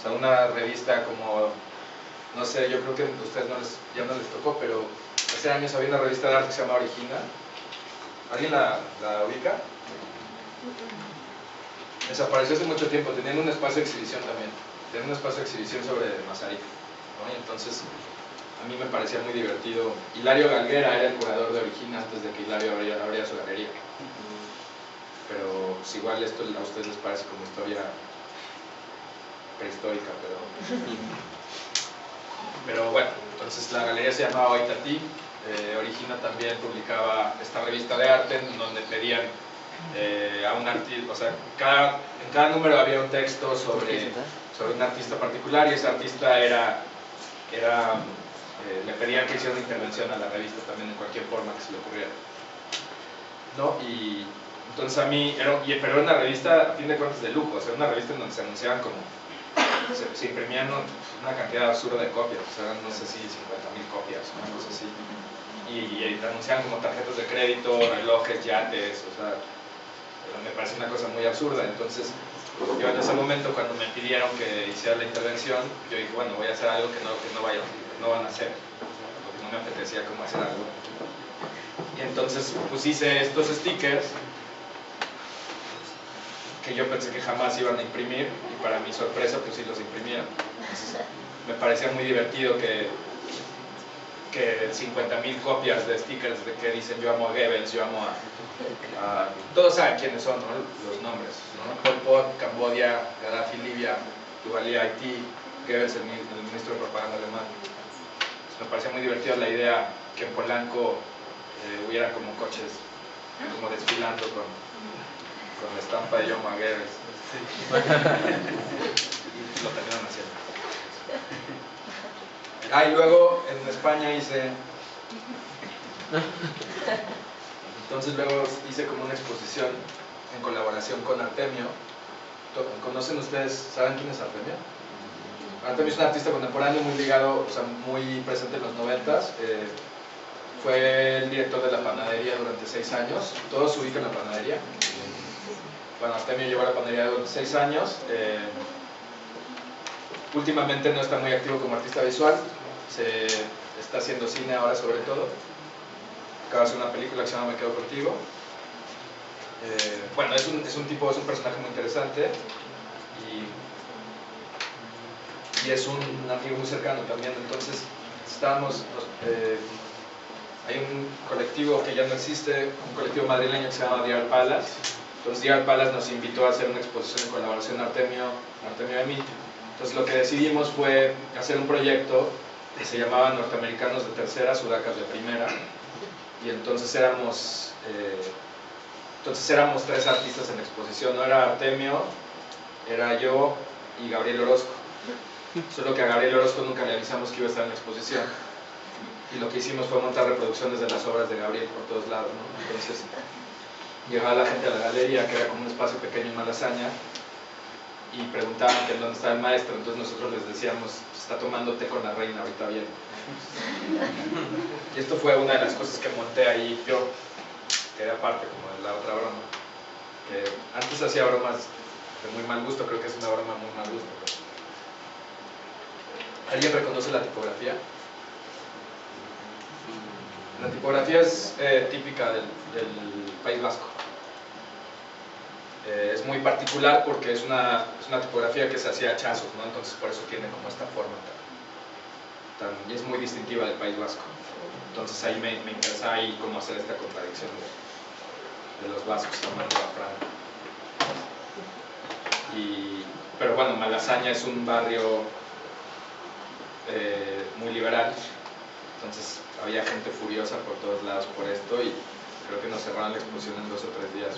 O sea, una revista como, no sé, yo creo que a ustedes ya no les tocó, pero hace años había una revista de arte que se llama Origina. ¿Alguien la ubica? Desapareció hace mucho tiempo, tenían un espacio de exhibición también. Tenían un espacio de exhibición sobre Masaryk, ¿no? Y entonces a mí me parecía muy divertido. Hilario Galguera era el curador de Origina antes de que Hilario abriera su galería. Pero pues, igual esto a ustedes les parece como historia prehistórica, pero bueno, entonces la galería se llamaba Oitati. Origina también publicaba esta revista de arte en donde pedían a un artista, o sea, en cada número había un texto sobre un artista particular, y ese artista le pedían que hiciera una intervención a la revista también en cualquier forma que se le ocurriera, ¿no? Y entonces a mí, pero era una revista a fin de cuentas de lujo, o sea, una revista en donde se anunciaban como, se imprimían una cantidad absurda de copias, o sea, no sé si 50,000 copias, una cosa así, y te anunciaban como tarjetas de crédito, relojes, yates, o sea, me parece una cosa muy absurda. Entonces yo en ese momento, cuando me pidieron que hiciera la intervención, yo dije, bueno, voy a hacer algo que no van a hacer, porque no me apetecía como hacer algo. Y entonces pues hice estos stickers que yo pensé que jamás iban a imprimir, y para mi sorpresa pues sí los imprimieron. Entonces, me parecía muy divertido que 50,000 copias de stickers de que dicen yo amo a Goebbels, yo amo a todos saben quiénes son, ¿no? Los nombres, ¿no? Pol Pot, Camboya, Gaddafi, Libia, Duvalier, Haití, Goebbels, el ministro de propaganda alemán. Me parecía muy divertida la idea que en Polanco hubiera como coches como desfilando con la estampa de yo amo a Goebbels. Y lo terminaron haciendo. Y luego en España luego hice como una exposición en colaboración con Artemio. ¿Conocen ustedes, saben quién es Artemio? Artemio es un artista contemporáneo muy ligado, o sea, muy presente en los 90s. Fue el director de la panadería durante 6 años. Todos se ubican en la panadería. Bueno, Artemio llevó la panadería durante 6 años. Últimamente no está muy activo como artista visual. Se está haciendo cine ahora, sobre todo. Acaba de hacer una película que se llama Me quedo contigo. Bueno, es un personaje muy interesante, y es un amigo muy cercano también. Entonces hay un colectivo que ya no existe, un colectivo madrileño que se llama The Art Palace. Entonces The Art Palace nos invitó a hacer una exposición en colaboración Artemio y a mí. Entonces lo que decidimos fue hacer un proyecto que se llamaba Norteamericanos de Tercera, Sudacas de Primera. Y entonces éramos 3 artistas en la exposición, ¿no? Era Artemio, era yo y Gabriel Orozco. Solo que a Gabriel Orozco nunca le avisamos que iba a estar en la exposición, y lo que hicimos fue montar reproducciones de las obras de Gabriel por todos lados, ¿no? Entonces llegaba la gente a la galería, que era como un espacio pequeño en Malasaña, y preguntaban que dónde estaba el maestro. Entonces nosotros les decíamos, está tomando té con la reina, ahorita viene. Y esto fue una de las cosas que monté ahí yo, que era parte como de la otra broma. Que antes hacía bromas de muy mal gusto, creo que es una broma muy mal gusto. ¿Alguien reconoce la tipografía? La tipografía es típica del País Vasco. Es muy particular porque es una tipografía que se hacía a hachazos, ¿no? Entonces por eso tiene como esta forma y es muy distintiva del País Vasco. Entonces ahí me interesaba ahí cómo hacer esta contradicción de los vascos amando a Franco. Pero bueno, Malasaña es un barrio muy liberal, entonces había gente furiosa por todos lados por esto, y creo que nos cerraron la exposición en 2 o 3 días.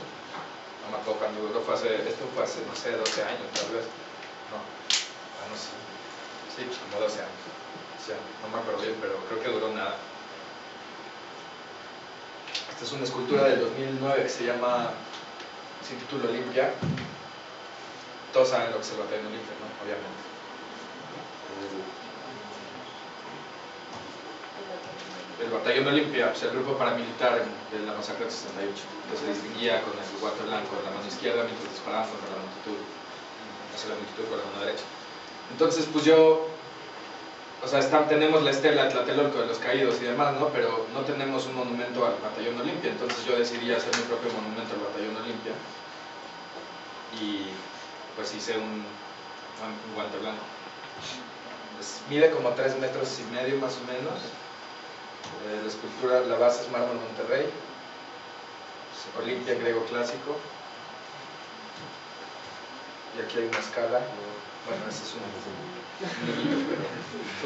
No me acuerdo cuándo duró, esto fue hace, no sé, 12 años tal vez. No sé. Sí, pues como 12 años. O sea, no me acuerdo bien, pero creo que duró nada. Esta es una escultura del 2009 que se intitula Olimpia. Todos saben lo que es el batallón Olimpia, ¿no? Obviamente. El batallón Olimpia, pues el grupo paramilitar de la masacre del 68, que se distinguía con el guante blanco en la mano izquierda mientras disparaban contra la multitud, hacia la multitud con la mano derecha. Entonces, pues yo, o sea, tenemos la estela de Tlatelolco de los caídos y demás, ¿no? Pero no tenemos un monumento al Batallón Olimpia, entonces yo decidí hacer mi propio monumento al Batallón Olimpia. Y pues hice un guante blanco. Mide como 3,5 metros más o menos. La escultura, la base es mármol Monterrey. Olimpia griego clásico. Y aquí hay una escala. Bueno, ese es un niño, pero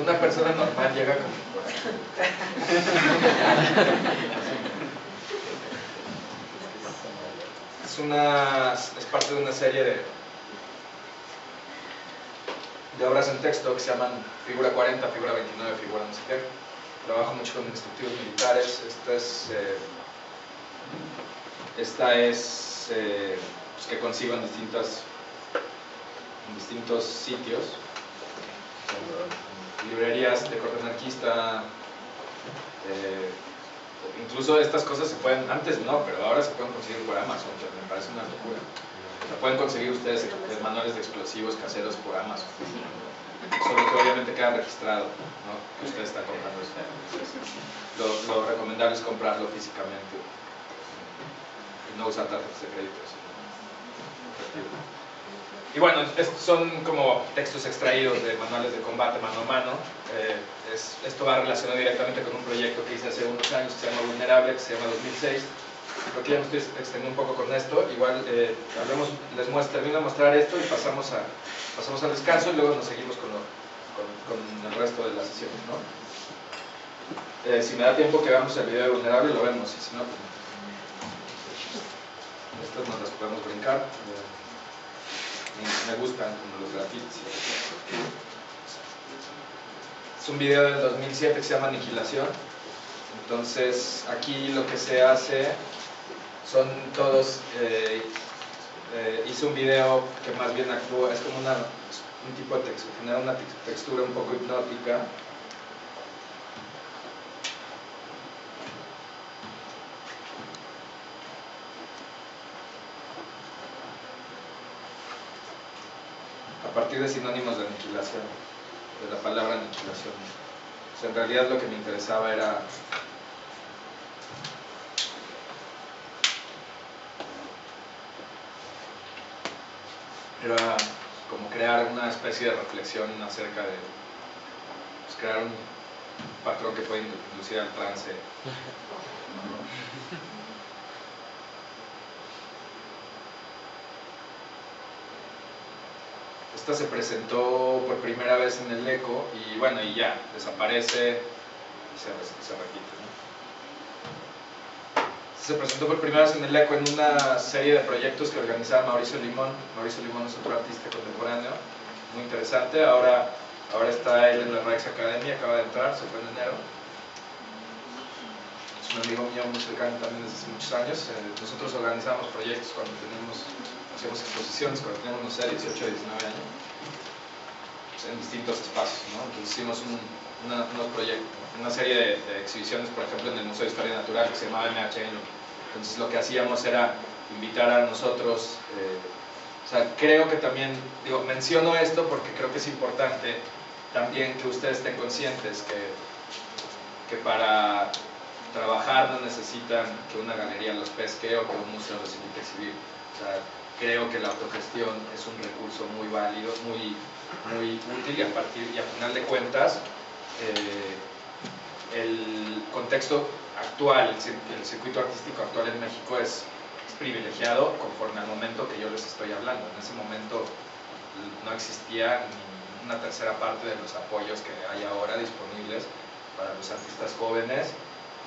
una persona normal llega como por aquí. Es parte de una serie de obras en texto que se llaman Figura 40, Figura 29, Figura no sé qué. Trabajo mucho con instructivos militares. Esta es pues que consigo en distintos sitios, librerías de corte anarquista, incluso estas cosas se pueden, antes no, pero ahora se pueden conseguir por Amazon, que me parece una locura. O sea, pueden conseguir ustedes manuales de explosivos caseros por Amazon, solo que obviamente queda registrado, ¿no? Que usted está comprando esto. Lo recomendable es comprarlo físicamente y no usar tarjetas de crédito. Y bueno, estos son como textos extraídos de manuales de combate mano a mano. Esto va relacionado directamente con un proyecto que hice hace unos años que se llama Vulnerable, que se llama 2006. Creo que ya me estoy extendiendo un poco con esto. Igual termino de mostrar esto y pasamos al descanso y luego nos seguimos con el resto de la sesión, ¿no? Si me da tiempo que veamos el video de Vulnerable, lo vemos, y si no, pues, estas nos las podemos brincar. Me gustan como los grafitis. Es un video del 2007 que se llama Aniquilación. Entonces aquí lo que se hace son todos, hice un video que más bien actúa, es como un tipo de textura, genera una textura un poco hipnótica. A partir de sinónimos de aniquilación, de la palabra aniquilación. O sea, en realidad lo que me interesaba era como crear una especie de reflexión acerca de, pues, crear un patrón que puede inducir al trance. Esta se presentó por primera vez en el ECO y bueno, y ya, desaparece y se repite, ¿no? Se presentó por primera vez en el ECO en una serie de proyectos que organizaba Mauricio Limón. Mauricio Limón es otro artista contemporáneo, muy interesante. Ahora está él en la Raix Academy, acaba de entrar, se fue en enero. Es un amigo mío muy cercano también desde hace muchos años. Nosotros organizamos proyectos cuando hacíamos exposiciones cuando teníamos, no sé, 18 o 19 años, pues, en distintos espacios, ¿no? Entonces hicimos unos proyectos, una serie de exhibiciones, por ejemplo, en el Museo de Historia Natural, que se llamaba MH. Entonces lo que hacíamos era invitar a nosotros, o sea, creo que también, menciono esto porque creo que es importante también que ustedes estén conscientes que para trabajar no necesitan que una galería los pesque o que un museo los invite a exhibir. O sea, creo que la autogestión es un recurso muy válido, muy útil, y a final de cuentas el contexto actual, el circuito artístico actual en México es privilegiado conforme al momento que yo les estoy hablando. En ese momento no existía ni una tercera parte de los apoyos que hay ahora disponibles para los artistas jóvenes.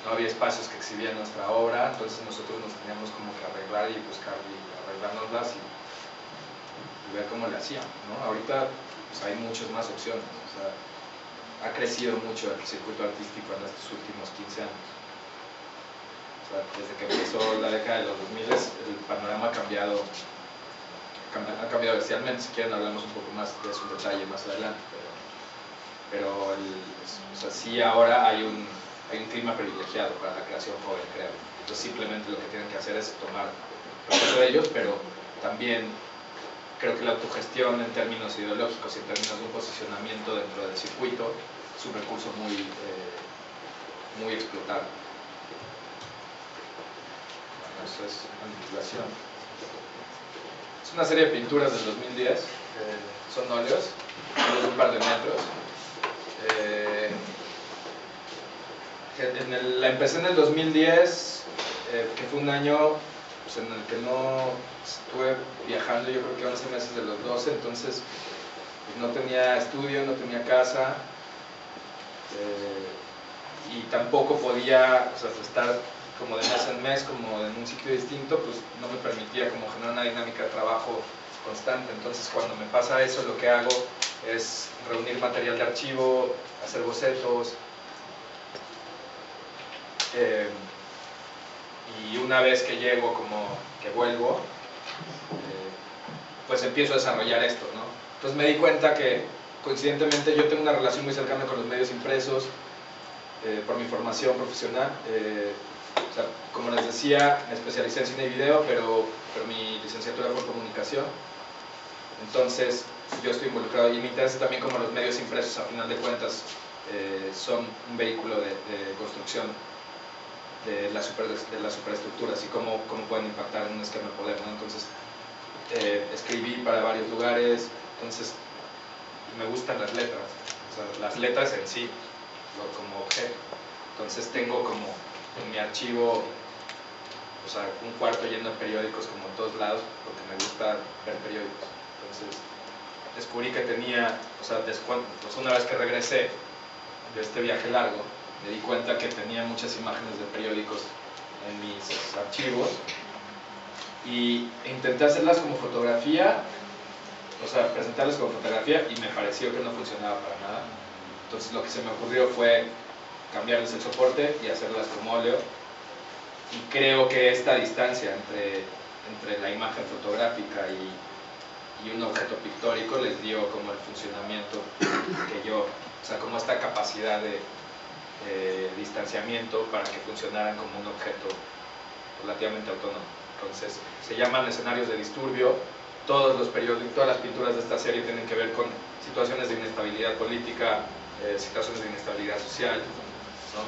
No había espacios que exhibían nuestra obra, entonces nosotros nos teníamos como que arreglar y buscar y arreglárnoslas y ver cómo le hacíamos, ¿no? Ahorita pues, hay muchas más opciones, o sea, ha crecido mucho el circuito artístico en estos últimos 15 años. O sea, desde que empezó la década de los 2000 el panorama ha cambiado bestialmente. Si quieren hablamos un poco más de eso en detalle más adelante, pero o sea, sí ahora hay un clima privilegiado para la creación joven, creo. Entonces simplemente lo que tienen que hacer es tomar proceso de ellos, pero también creo que la autogestión en términos ideológicos y en términos de un posicionamiento dentro del circuito es un recurso muy explotable. Bueno, eso es manipulación. Es una serie de pinturas del 2010, son óleos, de un par de metros. La empecé en el 2010, que fue un año pues, en el que no estuve viajando, yo creo que 11 meses de los 12, entonces pues, no tenía estudio, no tenía casa, y tampoco podía, o sea, estar como de mes en mes, como en un sitio distinto, pues no me permitía como generar una dinámica de trabajo constante. Entonces cuando me pasa eso, lo que hago es reunir material de archivo, hacer bocetos, y una vez que llego, como que vuelvo, pues empiezo a desarrollar esto, ¿no? Entonces me di cuenta que coincidentemente yo tengo una relación muy cercana con los medios impresos por mi formación profesional. O sea, como les decía, me especialicé en cine y video, pero mi licenciatura fue en comunicación. Entonces yo estoy involucrado y me interesa también como los medios impresos, a final de cuentas, son un vehículo de construcción de las superestructuras y cómo pueden impactar en un esquema de poder, ¿no? Entonces escribí para varios lugares, entonces me gustan las letras, o sea, las letras en sí, como objeto. Entonces tengo como en mi archivo, o sea, un cuarto lleno de periódicos como en todos lados, porque me gusta ver periódicos. Entonces descubrí que tenía, o sea, una vez que regresé de este viaje largo, me di cuenta que tenía muchas imágenes de periódicos en mis archivos y intenté hacerlas como fotografía, o sea, presentarlas como fotografía, y me pareció que no funcionaba para nada. Entonces lo que se me ocurrió fue cambiarles el soporte y hacerlas como óleo, y creo que esta distancia entre la imagen fotográfica y un objeto pictórico les dio como el funcionamiento que yo, o sea, como esta capacidad de distanciamiento para que funcionaran como un objeto relativamente autónomo. Entonces se llaman escenarios de disturbio. Todos los periódicos, todas las pinturas de esta serie tienen que ver con situaciones de inestabilidad política, situaciones de inestabilidad social, ¿no?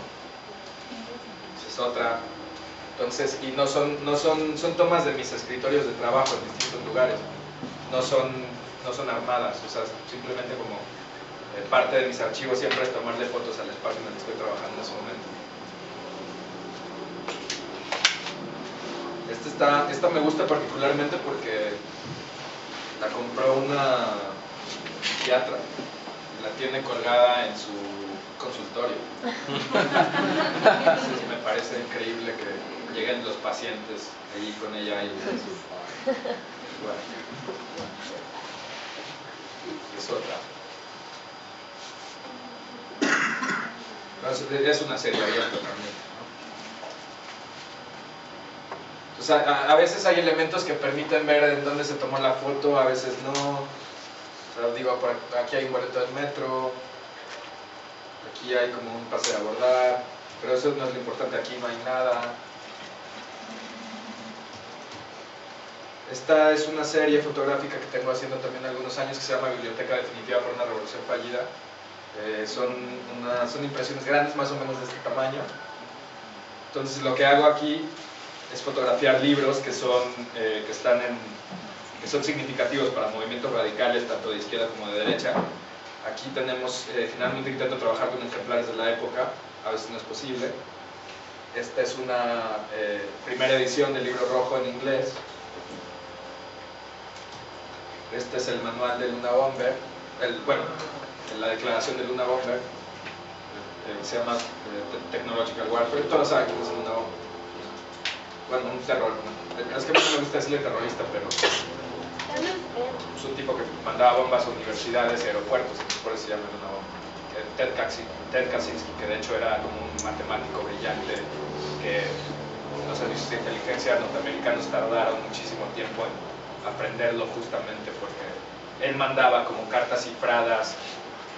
Esa es otra. Entonces, y son tomas de mis escritorios de trabajo en distintos lugares, no son armadas, o sea, simplemente como parte de mis archivos siempre es tomarle fotos al espacio en el que estoy trabajando en ese momento. Esta me gusta particularmente porque la compró una psiquiatra, la tiene colgada en su consultorio. Entonces me parece increíble que lleguen los pacientes allí con ella y bueno, es otra. Es una serie abierta también, ¿no? O sea, a veces hay elementos que permiten ver en dónde se tomó la foto, a veces no. O sea, digo, por aquí hay un boleto del metro, aquí hay como un pase de abordar, pero eso no es lo importante, aquí no hay nada. Esta es una serie fotográfica que tengo haciendo también algunos años que se llama Biblioteca Definitiva por una Revolución Fallida. Son impresiones grandes, más o menos de este tamaño. Entonces lo que hago aquí es fotografiar libros que son significativos para movimientos radicales, tanto de izquierda como de derecha. Aquí tenemos, finalmente intento trabajar con ejemplares de la época, a veces no es posible. Esta es una primera edición del libro rojo en inglés. Este es el manual de Luna Bomber, la declaración de Luna Bomber, se llama Technological Warfare. Todos saben que es Luna Bomber. Bueno, un terror. Es que a mí no me gusta decirle terrorista, pero es un tipo que mandaba bombas a universidades y aeropuertos, por eso se llama Luna Bomber. Ted Kaczynski, que de hecho era como un matemático brillante, que los servicios de inteligencia norteamericanos tardaron muchísimo tiempo en aprenderlo, justamente porque él mandaba como cartas cifradas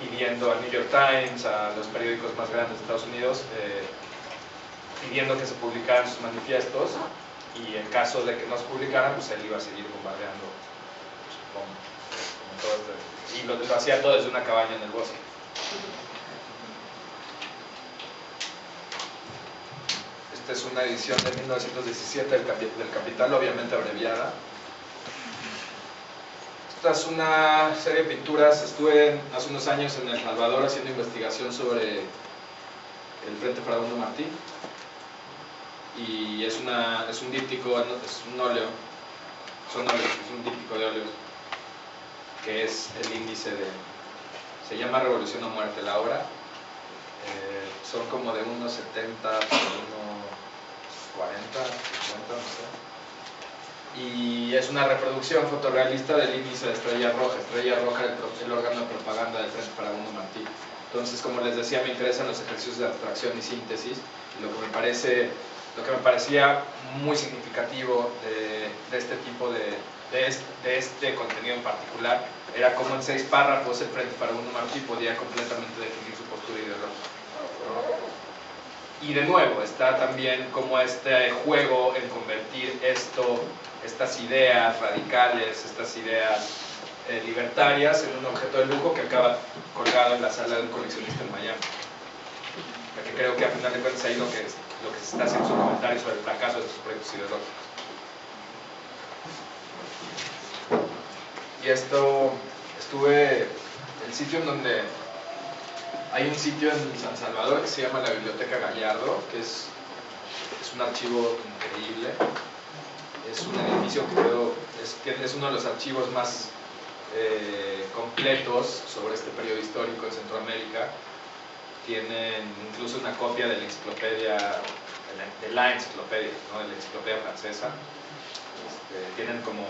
pidiendo al New York Times, a los periódicos más grandes de Estados Unidos, pidiendo que se publicaran sus manifiestos, y en caso de que no se publicaran, pues él iba a seguir bombardeando como todo y lo hacía todo desde una cabaña en el bosque. Esta es una edición de 1917 del Capital, obviamente abreviada. Esta es una serie de pinturas. Estuve hace unos años en El Salvador haciendo investigación sobre el Frente Farabundo Martí. Y es un díptico, es un óleo. Son óleos, es un díptico de óleos, que es el índice de... Se llama Revolución o Muerte la obra. Son como de unos 70 por unos 40, 50, no sé. Y es una reproducción fotorrealista del índice de Estrella Roja. Estrella Roja, el órgano de propaganda del Frente Farabundo Martí. Entonces, como les decía, me interesan los ejercicios de abstracción y síntesis. Y lo que me parecía muy significativo de este tipo de este contenido en particular era cómo en 6 párrafos el Frente Farabundo Martí podía completamente definir su postura ideológica. Y de nuevo está también como este juego en convertir estas ideas radicales, estas ideas libertarias en un objeto de lujo que acaba colgado en la sala de un coleccionista en Miami. Porque creo que a final de cuentas ahí lo que se está haciendo es un comentario sobre el fracaso de estos proyectos ideológicos. Y el sitio en donde hay un sitio en San Salvador que se llama la Biblioteca Gallardo, que es un archivo increíble. Es un edificio que creo es uno de los archivos más completos sobre este periodo histórico en Centroamérica. Tienen incluso una copia de la enciclopedia, de la enciclopedia, ¿no? De la enciclopedia francesa. Tienen como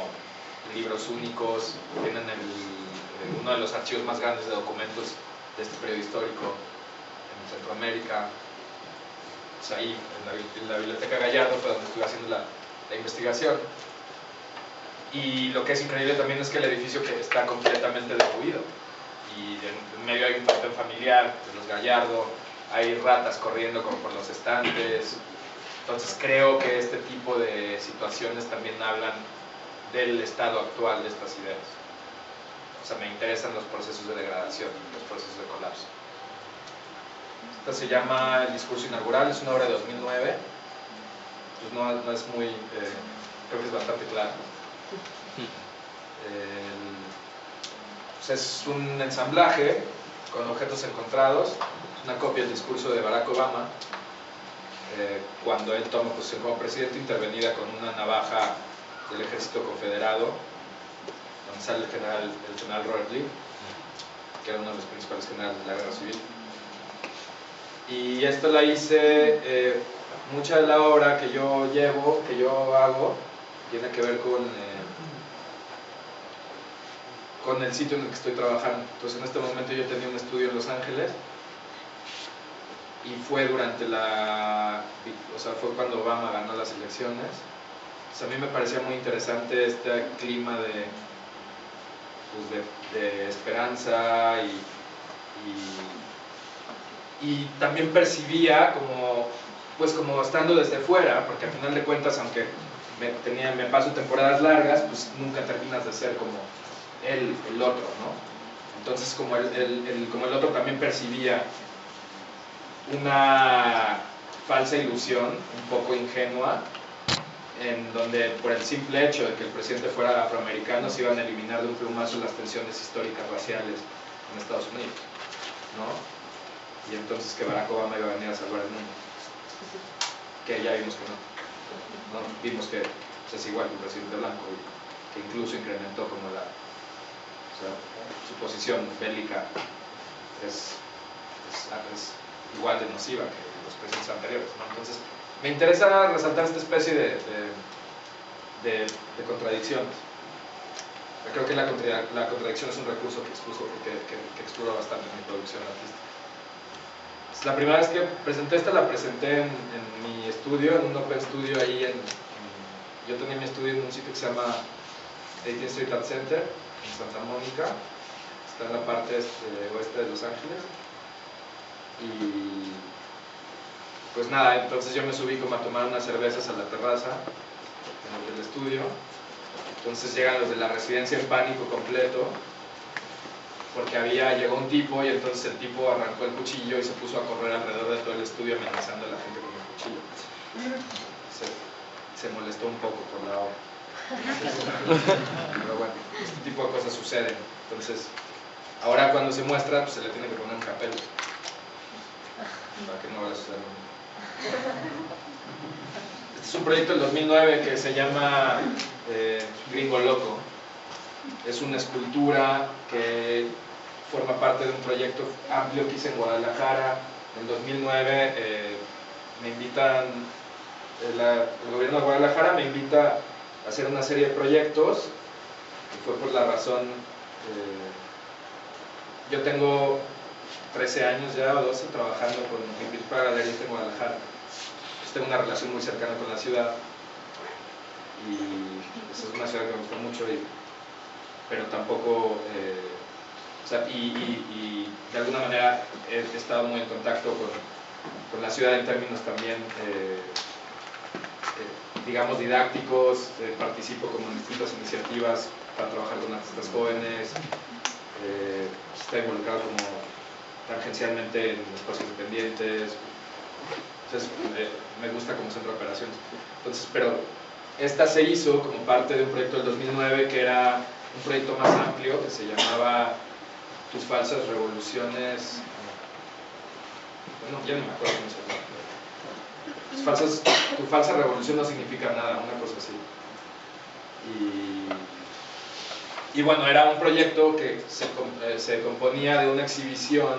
libros únicos, tienen uno de los archivos más grandes de documentos de este periodo histórico en Centroamérica. Pues ahí, en la Biblioteca Gallardo, fue donde estuve haciendo la investigación. Y lo que es increíble también es que el edificio que está completamente derruido. Y en medio hay un panteón familiar de los Gallardo, hay ratas corriendo como por los estantes. Entonces creo que este tipo de situaciones también hablan del estado actual de estas ideas. O sea, me interesan los procesos de degradación, los procesos de colapso. Esta se llama El discurso inaugural, es una obra de 2009. Pues no es muy, creo que es bastante claro. Pues es un ensamblaje con objetos encontrados, una copia del discurso de Barack Obama, cuando él toma posición como presidente, intervenida con una navaja del ejército confederado, donde sale el general Robert Lee, que era uno de los principales generales de la guerra civil. Y esto la hice, mucha de la obra que yo hago, tiene que ver con el sitio en el que estoy trabajando. Entonces en este momento yo tenía un estudio en Los Ángeles y fue fue cuando Obama ganó las elecciones. Entonces a mí me parecía muy interesante este clima de esperanza y también percibía como estando desde fuera, porque al final de cuentas, aunque me paso temporadas largas, pues nunca terminas de ser como el otro, ¿no? Entonces como el otro también percibía una falsa ilusión, un poco ingenua, en donde por el simple hecho de que el presidente fuera afroamericano se iban a eliminar de un plumazo las tensiones históricas raciales en Estados Unidos, ¿no? Y entonces que Barack Obama iba a venir a salvar el mundo, que ya vimos que no, vimos que es igual que un presidente blanco y que incluso incrementó como su posición bélica es igual de nociva que los presidentes anteriores, ¿no? Entonces me interesa resaltar esta especie de contradicciones. Creo que la contradicción es un recurso que exploro bastante en mi producción artística. La primera vez que presenté la presenté en mi estudio, en un open studio ahí yo tenía mi estudio en un sitio que se llama 18th Street Art Center en Santa Mónica, está en la parte oeste de Los Ángeles. Y pues nada, entonces yo me subí como a tomar unas cervezas a la terraza del estudio Entonces llegan los de la residencia en pánico completo, porque llegó un tipo y entonces el tipo arrancó el cuchillo y se puso a correr alrededor de todo el estudio amenazando a la gente con el cuchillo. Se molestó un poco por la obra. Pero bueno, este tipo de cosas suceden. Entonces, ahora cuando se muestra, pues se le tiene que poner un capel para que no vaya a suceder. Este es un proyecto del 2009 que se llama Gringo Loco. Es una escultura que forma parte de un proyecto amplio que hice en Guadalajara. En 2009 me invitan, el gobierno de Guadalajara me invita a hacer una serie de proyectos, y fue por la razón, yo tengo 13 años ya o 12 trabajando con para galerista en Guadalajara. Tengo una relación muy cercana con la ciudad y pues, es una ciudad que me gusta mucho, pero tampoco, o sea, y de alguna manera he estado muy en contacto con la ciudad en términos también, digamos, didácticos. Participo como en distintas iniciativas para trabajar con artistas jóvenes, está involucrado como tangencialmente en espacios independientes. Entonces, me gusta como centro de operaciones. Entonces, pero esta se hizo como parte de un proyecto del 2009 que era un proyecto más amplio que se llamaba Tus falsas revoluciones. Bueno, ya no me acuerdo cómo se llama. Tu falsa revolución no significa nada, una cosa así. Y bueno, era un proyecto que se componía de una exhibición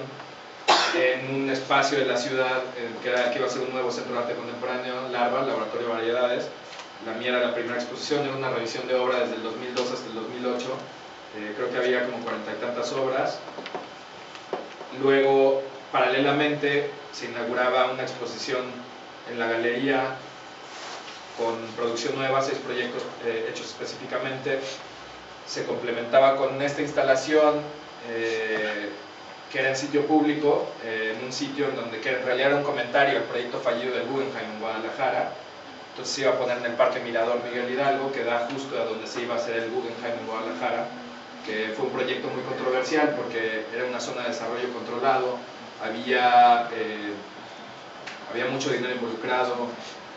en un espacio de la ciudad que iba a ser un nuevo centro de arte contemporáneo, Larva, Laboratorio de Variedades. La mía era la primera exposición, era una revisión de obra desde el 2002 hasta el 2008. Creo que había como 40 y tantas obras. Luego, paralelamente, se inauguraba una exposición en la galería con producción nueva, 6 proyectos hechos específicamente. Se complementaba con esta instalación que era en sitio público, en un sitio en donde que en realidad era un comentario al proyecto fallido del Guggenheim en Guadalajara. Entonces se iba a poner en el Parque Mirador Miguel Hidalgo, que da justo a donde se iba a hacer el Guggenheim en Guadalajara, que fue un proyecto muy controversial porque era una zona de desarrollo controlado, había mucho dinero involucrado,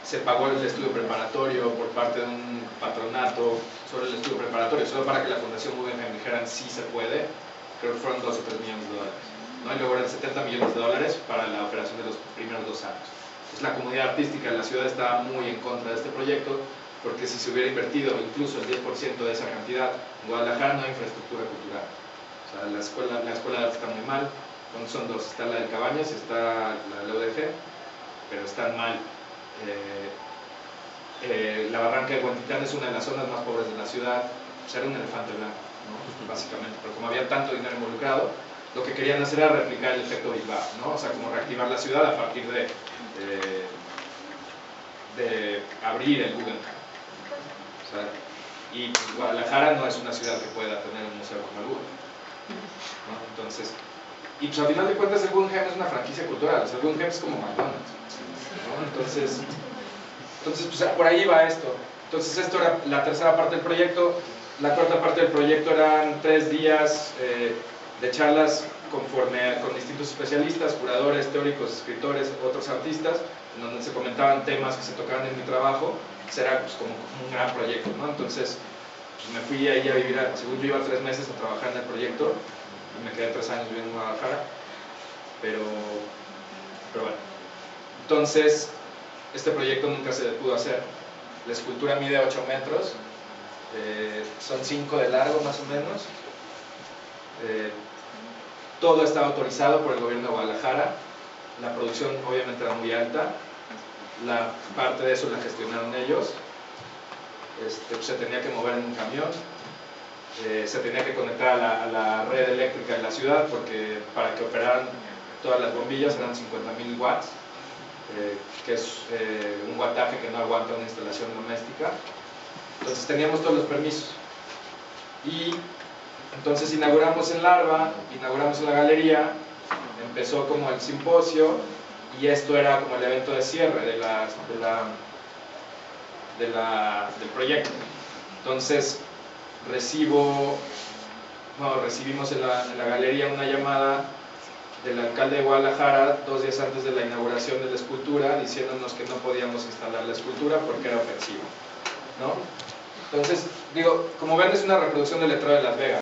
se pagó el estudio preparatorio por parte de un patronato sobre el estudio preparatorio, solo para que la Fundación Guggenheim dijeran sí se puede. Creo que fueron 2 o 3 millones de dólares, ¿no? Y luego eran 70 millones de dólares para la operación de los primeros 2 años. Entonces la comunidad artística de la ciudad estaba muy en contra de este proyecto, porque si se hubiera invertido incluso el 10% de esa cantidad, en Guadalajara no hay infraestructura cultural. O sea, la escuela de arte está muy mal. Son 2, está la de Cabañas y está la de la UDG, pero están mal. La Barranca de Huentitán es una de las zonas más pobres de la ciudad. Pues era un elefante blanco, ¿no? Básicamente, pero como había tanto dinero involucrado, lo que querían hacer era replicar el efecto Bilbao, ¿no? O sea, como reactivar la ciudad a partir de abrir el Guggenheim. O sea, y Guadalajara no es una ciudad que pueda tener un museo como el Guggenheim, ¿no? Entonces, y pues al final de cuentas el Guggenheim es una franquicia cultural, o sea, el Guggenheim es como McDonald's, ¿no? Entonces pues, por ahí va esto. Entonces esto era la tercera parte del proyecto. La cuarta parte del proyecto eran 3 días de charlas con distintos especialistas, curadores, teóricos, escritores, otros artistas, en donde se comentaban temas que se tocaban en mi trabajo. Será pues, como un gran proyecto, ¿no? Entonces pues, me fui ahí a vivir, según yo iba 3 meses a trabajar en el proyecto, y me quedé 3 años viviendo en Guadalajara, pero bueno. Entonces este proyecto nunca se pudo hacer. La escultura mide 8 metros, son 5 de largo más o menos. Todo estaba autorizado por el gobierno de Guadalajara. La producción obviamente era muy alta. La parte de eso la gestionaron ellos. Pues, se tenía que mover en un camión. Se tenía que conectar a la red eléctrica de la ciudad, porque para que operaran todas las bombillas eran 50.000 watts. Que es un wattaje que no aguanta una instalación doméstica. Entonces teníamos todos los permisos. Y entonces inauguramos en Larva, inauguramos en la galería, empezó como el simposio, y esto era como el evento de cierre del proyecto. Entonces recibimos en la galería una llamada del alcalde de Guadalajara 2 días antes de la inauguración de la escultura, diciéndonos que no podíamos instalar la escultura porque era ofensivo, ¿no? Entonces, digo, como ven, es una reproducción del letrero de Las Vegas.